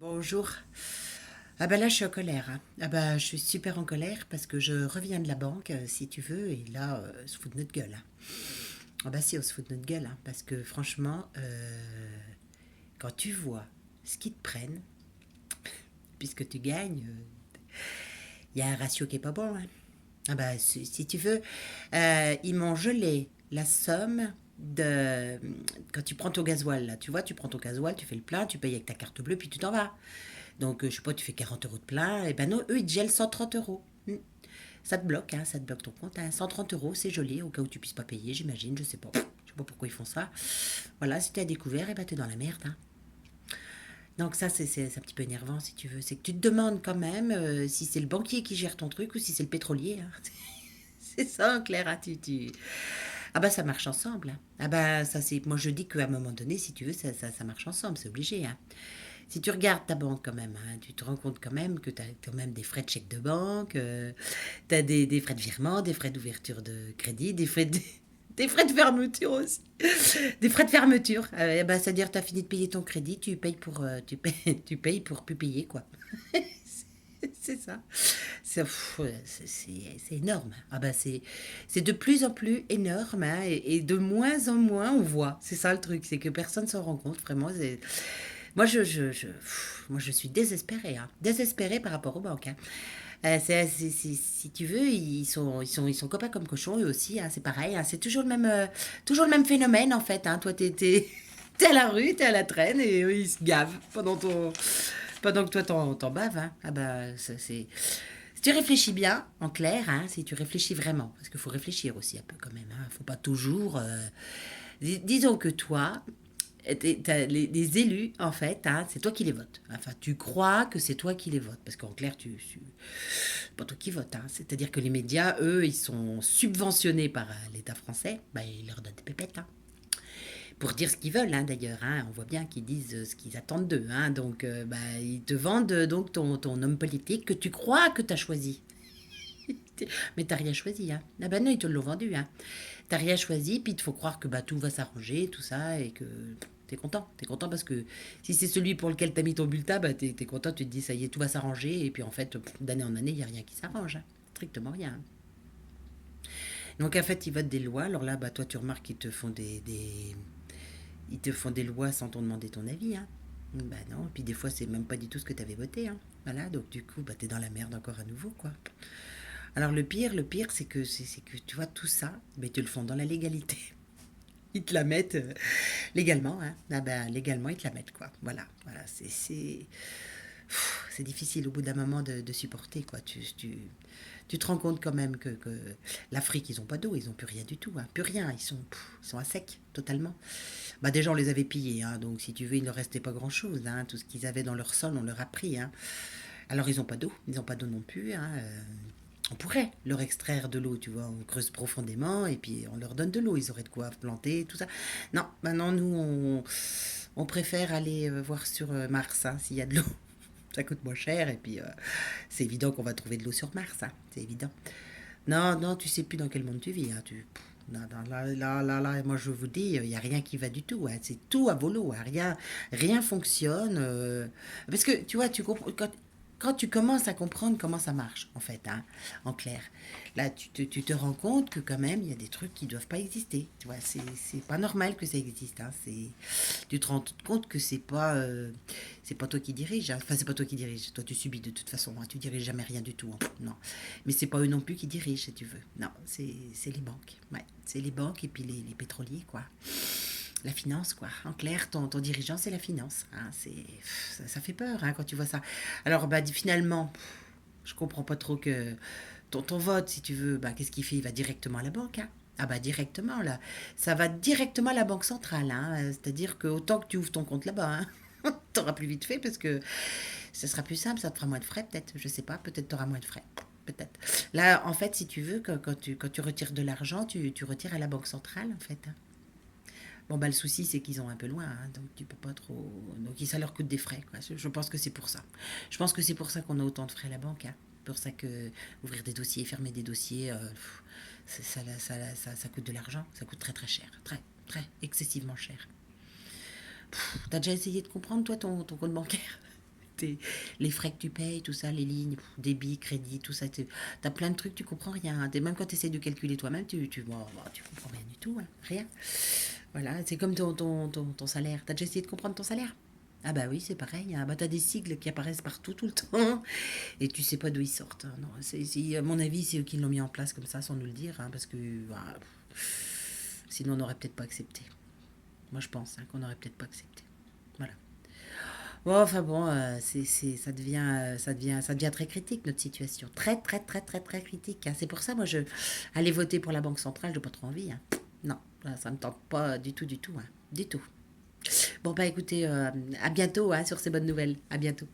Bonjour. Ah bah là, je suis en colère, hein. Ah bah, je suis super en colère parce que je reviens de la banque, si tu veux, et là, on se fout de notre gueule, hein. Ah bah si, on se fout de notre gueule, hein, parce que franchement, quand tu vois ce qu'ils te prennent, puisque tu gagnes, il y a un ratio qui est pas bon, hein. Ah bah, si tu veux, ils m'ont gelé la somme de... Quand tu prends ton gasoil, là, tu vois, tu prends ton gasoil, tu fais le plein, tu payes avec ta carte bleue, puis tu t'en vas. Donc, je sais pas, tu fais 40 euros de plein, et ben non, eux, ils te gèlent 130 euros. Ça te bloque, hein, ça te bloque ton compte, hein. 130 euros, c'est joli, au cas où tu puisses pas payer, j'imagine, je sais pas. Je sais pas pourquoi ils font ça. Voilà, si tu as découvert, et ben t'es dans la merde, hein. Donc ça, c'est un petit peu énervant, si tu veux. C'est que tu te demandes quand même si c'est le banquier qui gère ton truc ou si c'est le pétrolier, hein. C'est ça, en clair, hein, Ah bah ça marche ensemble, hein. Ah bah ça c'est... Moi je dis qu'à un moment donné, si tu veux, ça marche ensemble, c'est obligé, hein. Si tu regardes ta banque quand même, hein, tu te rends compte quand même que tu as quand même des frais de chèque de banque, tu as des frais de virement, des frais d'ouverture de crédit, des frais de fermeture aussi. Des frais de fermeture. Bah, c'est-à-dire tu as fini de payer ton crédit, tu payes pour, tu payes pour plus payer, quoi. C'est ça. C'est énorme. Ah bah c'est de plus en plus énorme, hein, et de moins en moins on voit. C'est ça le truc, c'est que personne s'en rend compte vraiment. Moi moi je suis désespérée, hein, désespérée par rapport aux banques, hein. Si tu veux, ils sont copains comme cochons eux aussi, hein, c'est pareil, hein, c'est toujours le même phénomène en fait, hein. Toi t'es à la rue, t'es à la traîne et eux ils se gavent pendant que toi t'en baves, hein. Ah bah c'est si tu réfléchis bien, en clair, hein, si tu réfléchis vraiment, parce qu'il faut réfléchir aussi un peu quand même, hein, faut pas toujours. Disons que toi, les élus, en fait, hein, c'est toi qui les votes. Enfin, tu crois que c'est toi qui les votes, parce qu'en clair, c'est pas toi qui votes, hein. C'est-à-dire que les médias, eux, ils sont subventionnés par l'État français, bah, ils leur donnent des pépettes, hein, pour dire ce qu'ils veulent, hein, d'ailleurs, hein. On voit bien qu'ils disent ce qu'ils attendent d'eux, hein. Donc, bah, ils te vendent donc ton homme politique que tu crois que tu as choisi. Mais t'as rien choisi, hein. Ah ben non, ils te l'ont vendu, hein. T'as rien choisi, puis il te faut croire que bah, tout va s'arranger, tout ça, et que t'es content. T'es content parce que si c'est celui pour lequel t'as mis ton bulletin, bah t'es content, tu te dis ça y est, tout va s'arranger, et puis en fait, d'année en année, il n'y a rien qui s'arrange, hein. Strictement rien, hein. Donc en fait, ils votent des lois, alors là, bah toi, tu remarques qu'ils te font ils te font des lois sans t'en demander ton avis, hein. Bah non, et puis des fois, c'est même pas du tout ce que t'avais voté, hein. Voilà, donc du coup, bah t'es dans la merde encore à nouveau, quoi. Alors le pire, c'est que tu vois tout ça, mais ils te le font dans la légalité. Ils te la mettent légalement, hein. Ah ben légalement ils te la mettent, quoi. Voilà, c'est difficile au bout d'un moment de supporter, quoi. Tu te rends compte quand même que l'Afrique, ils ont pas d'eau, ils ont plus rien du tout, hein. Plus rien, ils sont à sec totalement. Bah déjà on les avait pillés, hein, donc si tu veux il ne leur restait pas grand chose, hein. Tout ce qu'ils avaient dans leur sol on leur a pris, hein. Alors ils n'ont pas d'eau, ils n'ont pas d'eau non plus, hein. On pourrait leur extraire de l'eau, tu vois, on creuse profondément et puis on leur donne de l'eau, ils auraient de quoi planter, tout ça. Non, maintenant nous on préfère aller voir sur Mars, hein, s'il y a de l'eau. Ça coûte moins cher et puis c'est évident qu'on va trouver de l'eau sur Mars, hein, c'est évident. Non, non, tu sais plus dans quel monde tu vis, hein, non, non, là, moi je vous dis, il n'y a rien qui va du tout, hein. C'est tout à volo, hein. Rien fonctionne. Parce que tu vois, tu comprends, quand tu commences à comprendre comment ça marche, en fait, hein, en clair, là tu te rends compte que quand même, il y a des trucs qui ne doivent pas exister. Tu vois, c'est pas normal que ça existe, hein. Tu te rends compte que c'est pas toi qui dirige, hein. Enfin, c'est pas toi qui dirige, toi tu subis de toute façon, hein. Tu diriges jamais rien du tout, hein. Non. Mais c'est pas eux non plus qui dirigent, si tu veux. Non, c'est les banques. Ouais, c'est les banques et puis les pétroliers, quoi. La finance, quoi. En clair, ton dirigeant, c'est la finance, hein. Ça fait peur, hein, quand tu vois ça. Alors, bah, finalement, je comprends pas trop que ton vote, si tu veux, bah, qu'est-ce qu'il fait? Il va directement à la banque, hein. Ah bah directement là, ça va directement à la banque centrale, hein. C'est-à-dire que autant que tu ouvres ton compte là-bas, hein, t'auras plus vite fait parce que ce sera plus simple, ça te fera moins de frais peut-être, je sais pas, peut-être t'auras moins de frais, peut-être. Là, en fait, si tu veux, quand tu retires de l'argent, tu retires à la banque centrale, en fait, hein. Bon, bah, le souci, c'est qu'ils sont un peu loin, hein, donc tu peux pas trop. Donc, ça leur coûte des frais, quoi. Je pense que c'est pour ça. Je pense que c'est pour ça qu'on a autant de frais à la banque, hein. Pour ça que ouvrir des dossiers, fermer des dossiers, ça coûte de l'argent. Ça coûte très très cher. Très, très, excessivement cher. T'as déjà essayé de comprendre, toi, ton compte bancaire? les frais que tu payes, tout ça, les lignes, débit, crédit, tout ça. T'as plein de trucs, tu comprends rien. Même quand tu essaies de calculer toi-même, tu comprends rien du tout, hein, rien. Voilà, c'est comme ton salaire. T'as déjà essayé de comprendre ton salaire? Ah bah oui, c'est pareil, hein. Bah t'as des sigles qui apparaissent partout tout le temps et tu sais pas d'où ils sortent, hein. Non, à mon avis, c'est eux qui l'ont mis en place comme ça sans nous le dire, hein, parce que voilà, sinon on n'aurait peut-être pas accepté. Moi je pense, hein, qu'on n'aurait peut-être pas accepté. Voilà. Bon, enfin bon, ça devient très critique notre situation, très très très très très critique, hein. C'est pour ça, moi, aller voter pour la Banque centrale, j'ai pas trop envie, hein. Non, ça me tente pas du tout, hein, du tout. Bon bah écoutez, à bientôt, hein, sur ces bonnes nouvelles. À bientôt.